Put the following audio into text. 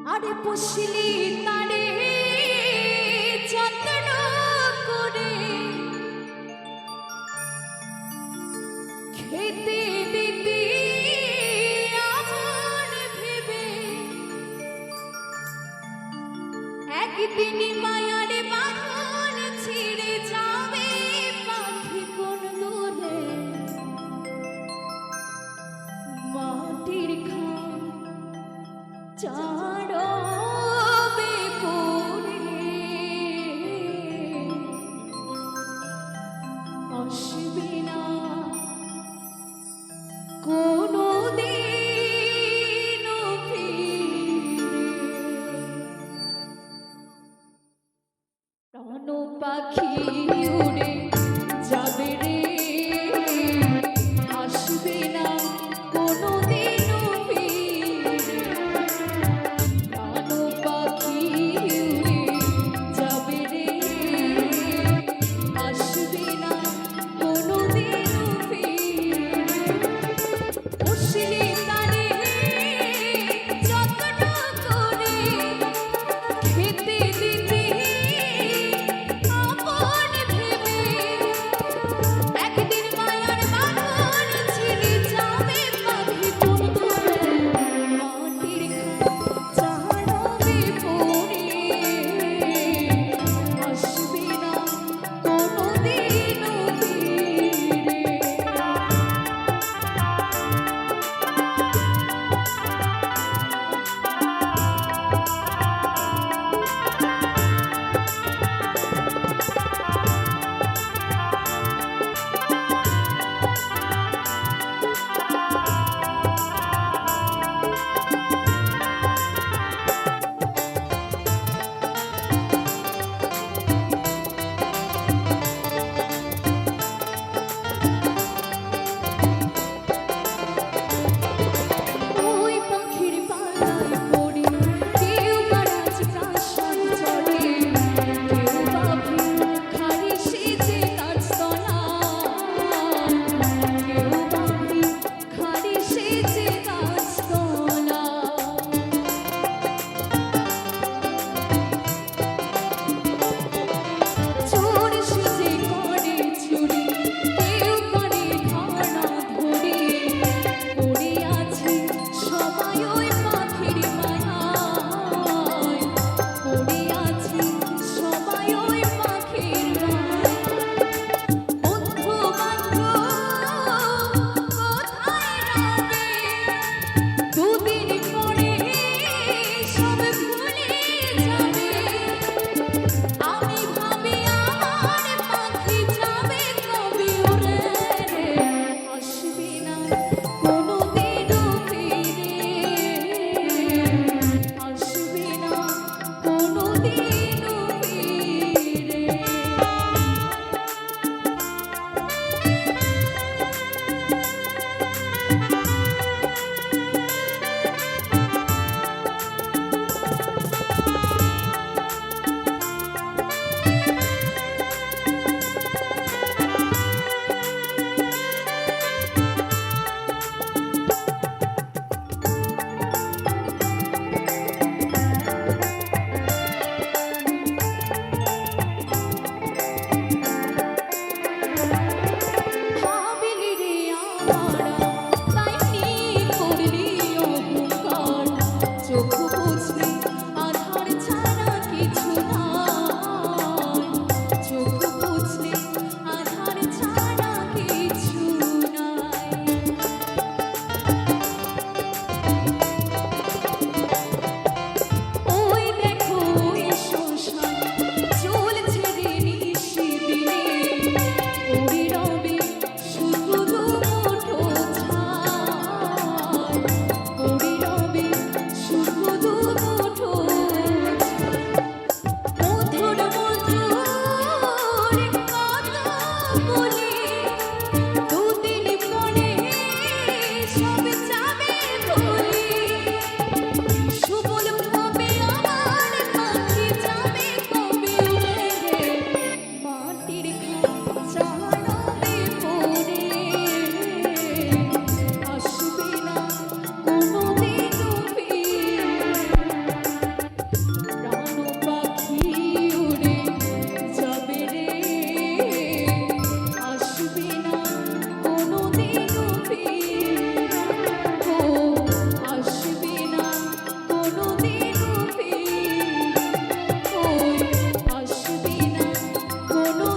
আরে পুষলি তারে যত্ন করে খেতে দিতে আপন ভেবে একদিন মায়ার বাঁধন ছিঁড়ে যাবে পাখি কোন দূরে মাটির খাম চাড়বে পড়ে আসবে না কোনো দিন ফিরে প্রাণ পাখি উড়ে যাবে রে আসবে না কোনো দিন ফিরে প্রাণ পাখি উড়ে যাবে রে আসবে না কোনো দিন ফিরে পুষলি তারে যত্ন করে খেতে দিতে আপন ভেবে একদিন মায়ার বাঁধন ছিঁড়ে যাবে পাখি কোন দূরে মাটির চাড়বে পড়ে আসবে না কোনো দিন ফিরে ওই পাখির পালায় পড়ে কেউ বারাজ প্রাসাদ চড়ে কেউ বাবু খালি সেজে গাছতলায় কেউ বাবু খালি সেজে গাছতলায় চোর সেজে করে চুরি কেউ করে ঘানা ধরে পড়ে আছে সবাই ওই পাখির মায়ায় পড়ে আছে সবাই ওই পাখির মায়ায় বন্ধু বান্ধব কোথায় রবে দুদিন পরে সব ভুলে যাবে আমি ভাবি আমার পাখি যাবে কবে উড়ে আসবে না কোনো দিনও ফিরে আসবে না কোনো দিনও ফিরে ভাবিলি রে আমারা তাই নিয়ে করলি অহংকার চোখ বুঝলি আধার ছাড়া কিছু নাই চোখ বুঝলি আধার ছাড়া কিছু নাই ওই দেখো ওই শ্মশান চলছে রে নিশিদিনে পড়ে রবে শুধু দুমুঠো ছাই পড়ে রবে শুধু কোনোদিনও ফিরে ও আসবে না কোনোদিনও ফিরে ওই আসবে না কোনো